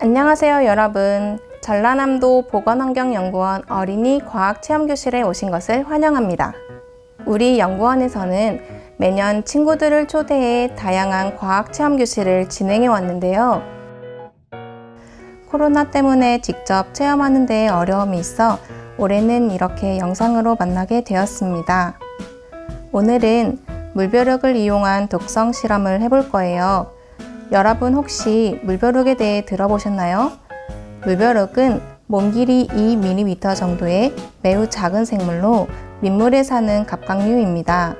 안녕하세요 여러분. 전라남도 보건환경연구원 어린이 과학체험교실에 오신 것을 환영합니다. 우리 연구원에서는 매년 친구들을 초대해 다양한 과학체험교실을 진행해 왔는데요. 코로나 때문에 직접 체험하는 데 어려움이 있어 올해는 이렇게 영상으로 만나게 되었습니다. 오늘은 물벼룩을 이용한 독성 실험을 해볼 거예요. 여러분 혹시 물벼룩에 대해 들어보셨나요? 물벼룩은 몸 길이 2mm 정도의 매우 작은 생물로 민물에 사는 갑각류입니다.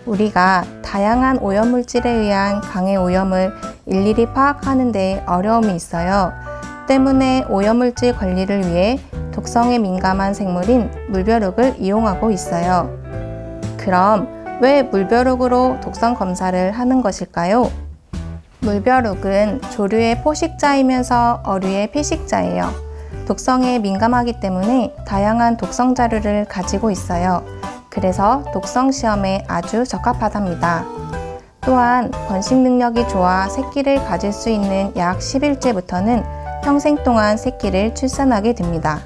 우리가 다양한 오염물질에 의한 강해 오염을 일일이 파악하는 데 어려움이 있어요. 때문에 오염물질 관리를 위해 독성에 민감한 생물인 물벼룩을 이용하고 있어요. 그럼 왜 물벼룩으로 독성 검사를 하는 것일까요? 물벼룩은 조류의 포식자이면서 어류의 피식자예요. 독성에 민감하기 때문에 다양한 독성 자료를 가지고 있어요. 그래서 독성 시험에 아주 적합하답니다. 또한 번식 능력이 좋아 새끼를 가질 수 있는 약 10일째부터는 평생 동안 새끼를 출산하게 됩니다.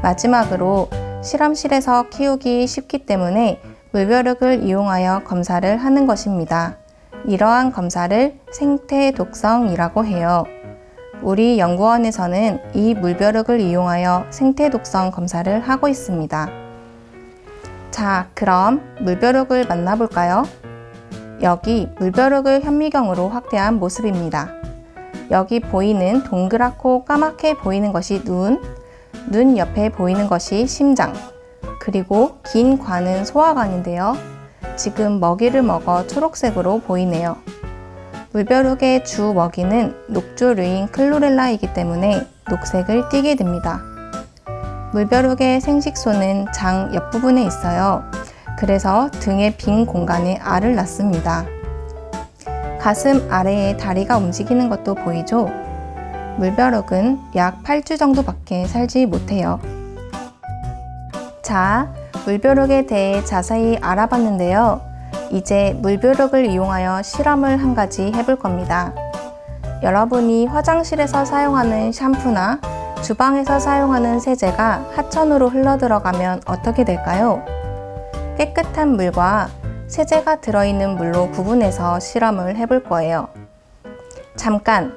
마지막으로 실험실에서 키우기 쉽기 때문에 물벼룩을 이용하여 검사를 하는 것입니다. 이러한 검사를 생태 독성이라고 해요. 우리 연구원에서는 이 물벼룩을 이용하여 생태 독성 검사를 하고 있습니다. 자, 그럼 물벼룩을 만나볼까요? 여기 물벼룩을 현미경으로 확대한 모습입니다. 여기 보이는 동그랗고 까맣게 보이는 것이 눈 옆에 보이는 것이 심장, 그리고 긴 관은 소화관인데요. 지금 먹이를 먹어 초록색으로 보이네요. 물벼룩의 주 먹이는 녹조류인 클로렐라이기 때문에 녹색을 띠게 됩니다. 물벼룩의 생식소는 장 옆부분에 있어요. 그래서 등의 빈 공간에 알을 낳습니다. 가슴 아래에 다리가 움직이는 것도 보이죠? 물벼룩은 약 8주 정도밖에 살지 못해요. 자, 물벼룩에 대해 자세히 알아봤는데요. 이제 물벼룩을 이용하여 실험을 한 가지 해볼 겁니다. 여러분이 화장실에서 사용하는 샴푸나 주방에서 사용하는 세제가 하천으로 흘러들어가면 어떻게 될까요? 깨끗한 물과 세제가 들어있는 물로 구분해서 실험을 해볼 거예요. 잠깐!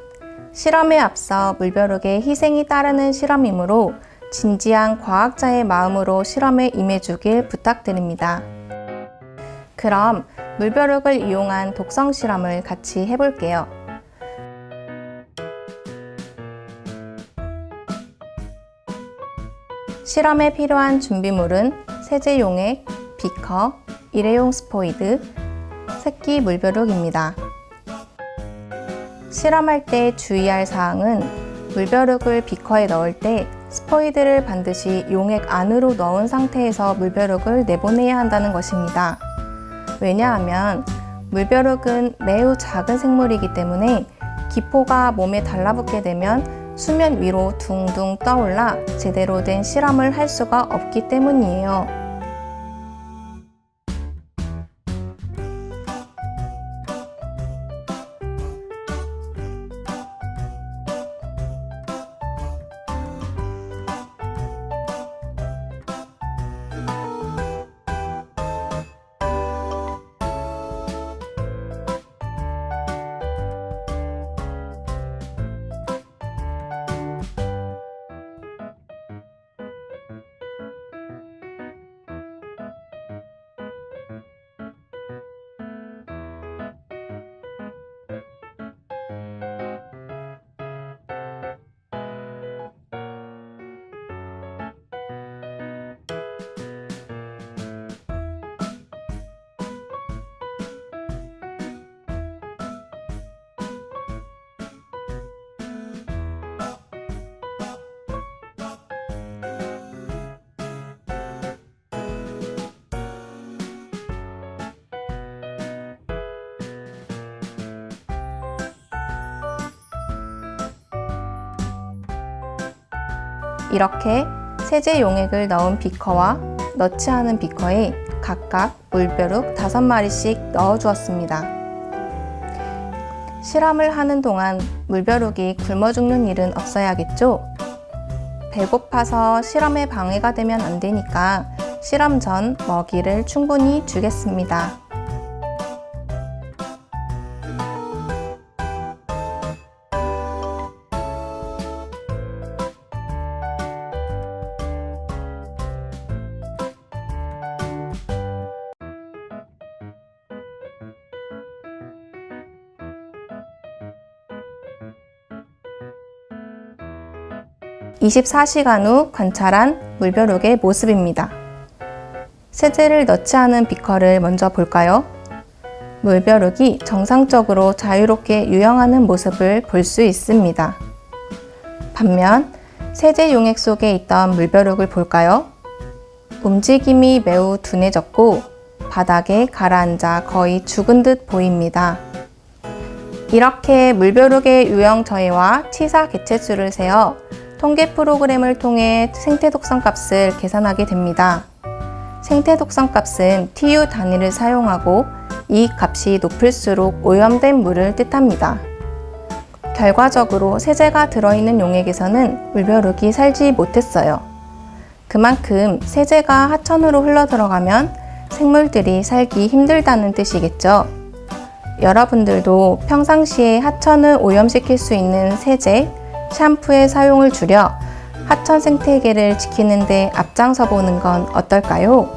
실험에 앞서 물벼룩에 희생이 따르는 실험이므로 진지한 과학자의 마음으로 실험에 임해주길 부탁드립니다. 그럼 물벼룩을 이용한 독성 실험을 같이 해볼게요. 실험에 필요한 준비물은 세제 용액, 비커, 일회용 스포이드, 새끼 물벼룩입니다. 실험할 때 주의할 사항은 물벼룩을 비커에 넣을 때 스포이드를 반드시 용액 안으로 넣은 상태에서 물벼룩을 내보내야 한다는 것입니다. 왜냐하면 물벼룩은 매우 작은 생물이기 때문에 기포가 몸에 달라붙게 되면 수면 위로 둥둥 떠올라 제대로 된 실험을 할 수가 없기 때문이에요. 이렇게 세제 용액을 넣은 비커와 넣지 않은 비커에 각각 물벼룩 5마리씩 넣어 주었습니다. 실험을 하는 동안 물벼룩이 굶어 죽는 일은 없어야겠죠? 배고파서 실험에 방해가 되면 안 되니까 실험 전 먹이를 충분히 주겠습니다. (24시간) 후 관찰한 물벼룩의 모습입니다. 세제를 넣지 않은 비커를 먼저 볼까요? 물벼룩이 정상적으로 자유롭게 유영하는 모습을 볼 수 있습니다. 반면 세제 용액 속에 있던 물벼룩을 볼까요? 움직임이 매우 둔해졌고 바닥에 가라앉아 거의 죽은 듯 보입니다. 이렇게 물벼룩의 유형 저해와 치사 개체수를 세어 통계 프로그램을 통해 생태 독성 값을 계산하게 됩니다. 생태 독성 값은 TU 단위를 사용하고 이 값이 높을수록 오염된 물을 뜻합니다. 결과적으로 세제가 들어있는 용액에서는 물벼룩이 살지 못했어요. 그만큼 세제가 하천으로 흘러들어가면 생물들이 살기 힘들다는 뜻이겠죠. 여러분들도 평상시에 하천을 오염시킬 수 있는 세제, 샴푸의 사용을 줄여 하천 생태계를 지키는 데 앞장서 보는 건 어떨까요?